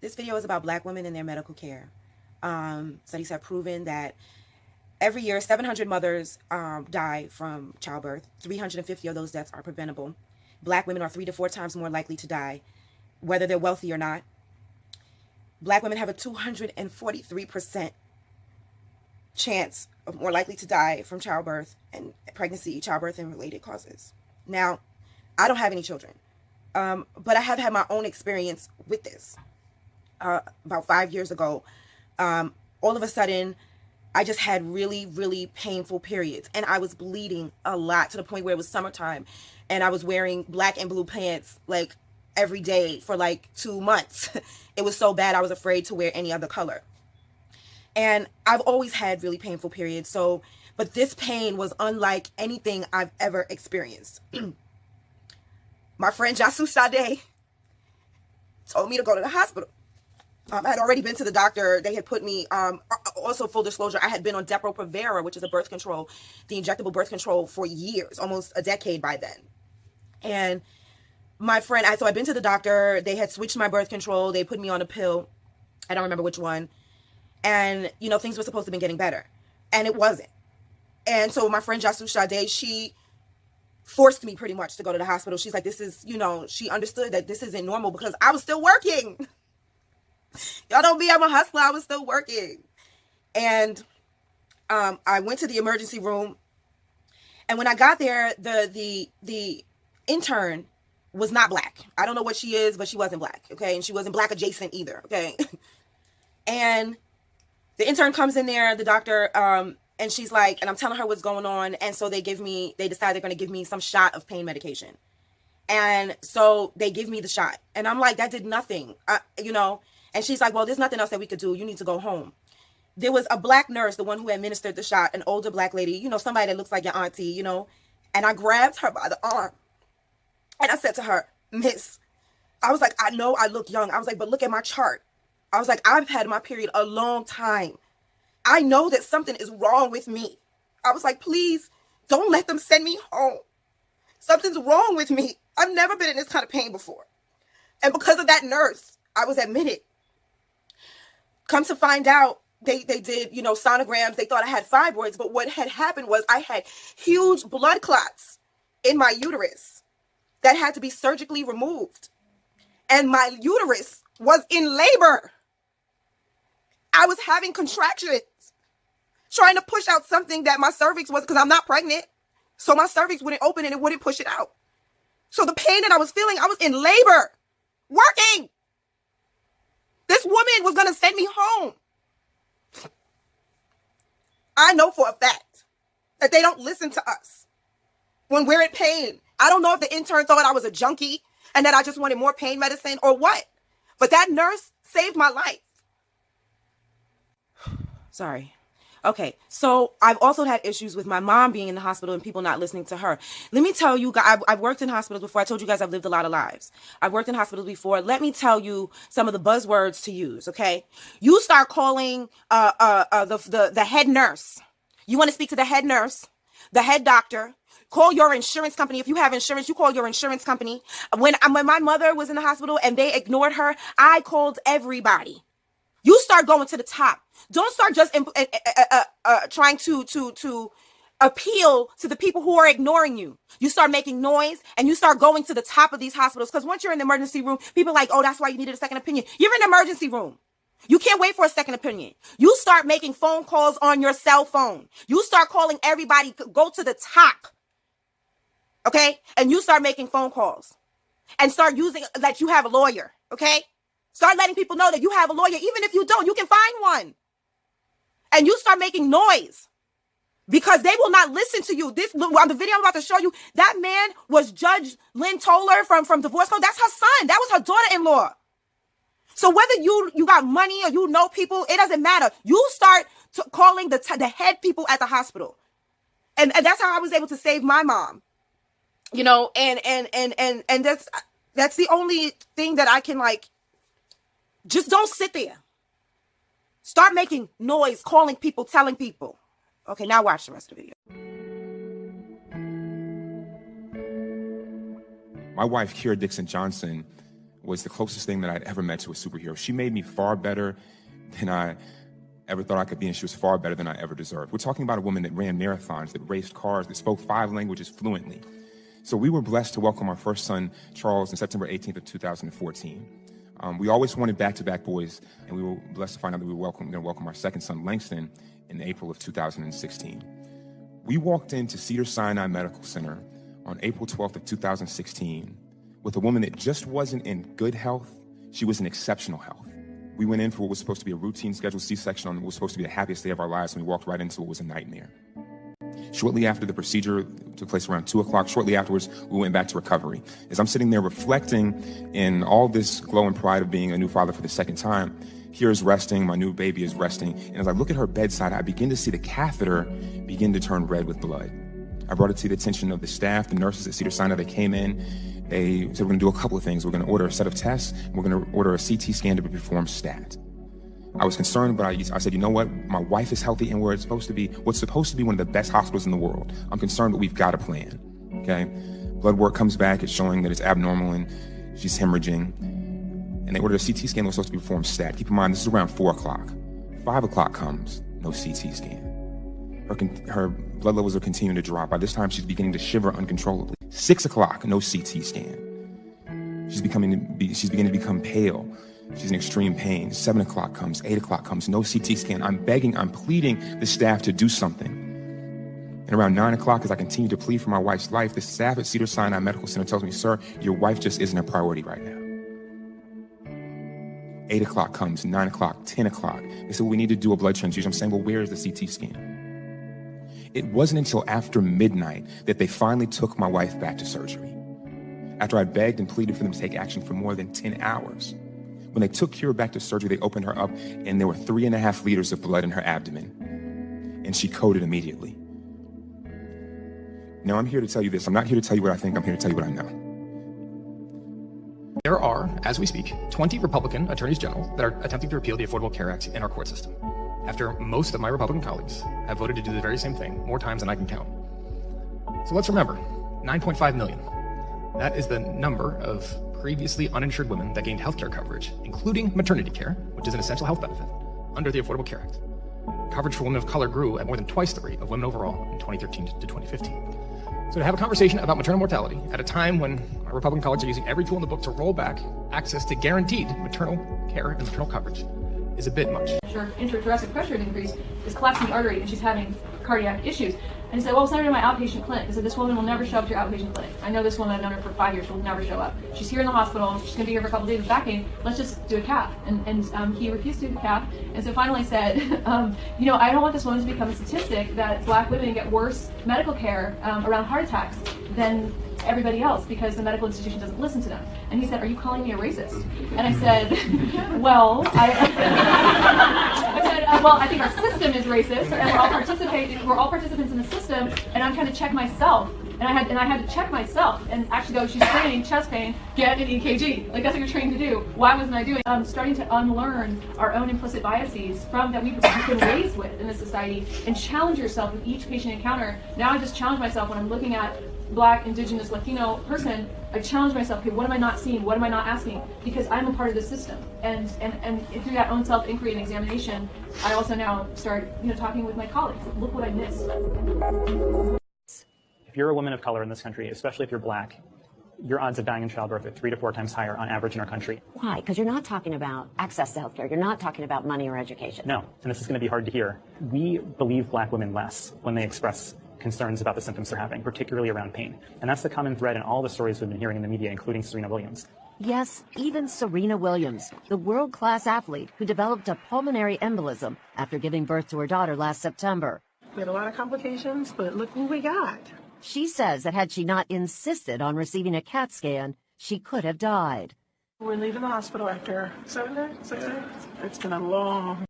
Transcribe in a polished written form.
This video is about Black women and their medical care. Studies have proven that every year 700 mothers die from childbirth. 350 of those deaths are preventable. Black women are 3 to 4 times more likely to die, whether they're wealthy or not. Black women have a 243% chance of more likely to die from childbirth and pregnancy, childbirth, and related causes. Now, I don't have any children, but I have had my own experience with this. About 5 years ago, all of a sudden, I just had really, really painful periods, and I was bleeding a lot to the point where it was summertime, and I was wearing black and blue pants like every day for like 2 months. It was so bad I was afraid to wear any other color. And I've always had really painful periods, but this pain was unlike anything I've ever experienced. My friend Jasu Sade told me to go to the hospital. I had already been to the doctor. They had put me, also full disclosure, I had been on Depo-Provera, which is a birth control, the injectable birth control, for years, almost a decade by then. And my friend, so I'd been to the doctor. They had switched my birth control. They put me on a pill. I don't remember which one. And, things were supposed to be getting better. And it wasn't. And so my friend Jasu Sade, she forced me pretty much to go to the hospital. She's like, this is, she understood that this isn't normal because I was still working. Y'all don't be, I'm a hustler. I was still working. And I went to the emergency room. And when I got there, the intern was not Black. I don't know what she is, but she wasn't Black. Okay. And she wasn't Black adjacent either. Okay. And the intern comes in there, the doctor, and she's like, and I'm telling her what's going on. And so they decide they're going to give me some shot of pain medication. And so they give me the shot. And I'm like, that did nothing, And she's like, well, there's nothing else that we could do. You need to go home. There was a Black nurse, the one who administered the shot, an older Black lady, somebody that looks like your auntie, And I grabbed her by the arm. And I said to her, Miss, I was like, I know I look young. I was like, but look at my chart. I was like, I've had my period a long time. I know that something is wrong with me. I was like, please don't let them send me home. Something's wrong with me. I've never been in this kind of pain before. And because of that nurse, I was admitted. Come to find out, they did, sonograms. They thought I had fibroids, but what had happened was I had huge blood clots in my uterus that had to be surgically removed. And my uterus was in labor. I was having contractions, trying to push out something that my cervix was, because I'm not pregnant. So my cervix wouldn't open and it wouldn't push it out. So the pain that I was feeling, I was in labor, working. This woman was going to send me home. I know for a fact that they don't listen to us when we're in pain. I don't know if the intern thought I was a junkie and that I just wanted more pain medicine or what. But that nurse saved my life. Sorry. Okay, so I've also had issues with my mom being in the hospital and people not listening to her. Let me tell you guys, I've worked in hospitals before. I told you guys I've lived a lot of lives. I've worked in hospitals before. Let me tell you some of the buzzwords to use, okay? You start calling the head nurse. You want to speak to the head nurse, the head doctor. Call your insurance company. If you have insurance, you call your insurance company. When my mother was in the hospital and they ignored her, I called everybody. You start going to the top. Don't start just trying to appeal to the people who are ignoring you. You start making noise and you start going to the top of these hospitals. Because once you're in the emergency room, people are like, oh, that's why you needed a second opinion. You're in the emergency room. You can't wait for a second opinion. You start making phone calls on your cell phone. You start calling everybody. Go to the top. Okay? And you start making phone calls. And start using that you have a lawyer. Okay? Start letting people know that you have a lawyer. Even if you don't, you can find one. And you start making noise because they will not listen to you. On the video I'm about to show you, that man was Judge Lynn Toller from Divorce Code. That's her son. That was her daughter-in-law. So whether you got money or you know people, it doesn't matter. You start calling the head people at the hospital. And that's how I was able to save my mom. And that's the only thing that I can just don't sit there. Start making noise, calling people, telling people. Okay, now watch the rest of the video. My wife, Kira Dixon Johnson, was the closest thing that I'd ever met to a superhero. She made me far better than I ever thought I could be, and she was far better than I ever deserved. We're talking about a woman that ran marathons, that raced cars, that spoke 5 languages fluently. So we were blessed to welcome our first son, Charles, on September 18th of 2014. We always wanted back-to-back boys, and we were blessed to find out that we were going to welcome our second son, Langston, in April of 2016. We walked into Cedars-Sinai Medical Center on April 12th of 2016 with a woman that just wasn't in good health, she was in exceptional health. We went in for what was supposed to be a routine scheduled C-section on what was supposed to be the happiest day of our lives, and we walked right into what was a nightmare. Shortly after the procedure took place around 2 o'clock, shortly afterwards, we went back to recovery. As I'm sitting there reflecting in all this glow and pride of being a new father for the second time, here is resting, my new baby is resting, and as I look at her bedside, I begin to see the catheter begin to turn red with blood. I brought it to the attention of the staff, the nurses at Cedars-Sinai. They came in, they said, we're gonna do a couple of things. We're gonna order a set of tests, and we're gonna order a CT scan to be performed stat. I was concerned, but I said, you know what? My wife is healthy, and what's supposed to be one of the best hospitals in the world. I'm concerned, but we've got a plan, okay? Blood work comes back, it's showing that it's abnormal, and she's hemorrhaging. And they ordered a CT scan that was supposed to be performed stat. Keep in mind, this is around 4 o'clock. 5 o'clock comes, no CT scan. Her blood levels are continuing to drop. By this time, she's beginning to shiver uncontrollably. 6 o'clock, no CT scan. She's beginning to become pale. She's in extreme pain. 7 o'clock comes, 8 o'clock comes, no CT scan. I'm begging, I'm pleading the staff to do something. And around 9 o'clock, as I continue to plead for my wife's life, the staff at Cedars-Sinai Medical Center tells me, sir, your wife just isn't a priority right now. 8 o'clock comes, 9 o'clock, 10 o'clock. They said, well, we need to do a blood transfusion. I'm saying, well, where is the CT scan? It wasn't until after midnight that they finally took my wife back to surgery. After I begged and pleaded for them to take action for more than 10 hours. When they took Kira back to surgery, they opened her up, and there were 3.5 liters of blood in her abdomen. And she coded immediately. Now, I'm here to tell you this. I'm not here to tell you what I think. I'm here to tell you what I know. There are, as we speak, 20 Republican attorneys general that are attempting to repeal the Affordable Care Act in our court system, after most of my Republican colleagues have voted to do the very same thing more times than I can count. So let's remember, 9.5 million. That is the number of previously uninsured women that gained healthcare coverage, including maternity care, which is an essential health benefit, under the Affordable Care Act. Coverage for women of color grew at more than twice the rate of women overall in 2013 to 2015. So to have a conversation about maternal mortality at a time when our Republican colleagues are using every tool in the book to roll back access to guaranteed maternal care and maternal coverage is a bit much. Her intrathoracic pressure increase is collapsing the artery and she's having cardiac issues. And he said, well, send her to my outpatient clinic. He said, this woman will never show up to your outpatient clinic. I know this woman, I've known her for 5 years, she'll never show up. She's here in the hospital, she's gonna be here for a couple days with back pain, let's just do a cath. And he refused to do the cath. And so finally I said, you know, I don't want this woman to become a statistic that Black women get worse medical care around heart attacks than everybody else because the medical institution doesn't listen to them. And he said, are you calling me a racist? And I said, well, well, I think our system is racist, and we're all participants in the system, and I'm trying to check myself. And I had to check myself and actually go, she's training chest pain, get an EKG. Like, that's what you're trained to do. Why wasn't I doing it? Starting to unlearn our own implicit biases from that we've been raised with in this society and challenge yourself with each patient encounter. Now I just challenge myself when I'm looking at Black, Indigenous, Latino person, I challenge myself, okay, what am I not seeing? What am I not asking? Because I'm a part of the system. And through that own self-inquiry and examination, I also now start, talking with my colleagues. Look what I missed. If you're a woman of color in this country, especially if you're Black, your odds of dying in childbirth are 3 to 4 times higher on average in our country. Why? Because you're not talking about access to healthcare. You're not talking about money or education. No, and this is going to be hard to hear. We believe Black women less when they express concerns about the symptoms they're having, particularly around pain. And that's the common thread in all the stories we've been hearing in the media, including Serena Williams. Yes, even Serena Williams, the world-class athlete who developed a pulmonary embolism after giving birth to her daughter last September. We had a lot of complications, but look what we got. She says that had she not insisted on receiving a CAT scan, she could have died. We're leaving the hospital after 7 days. It's been a long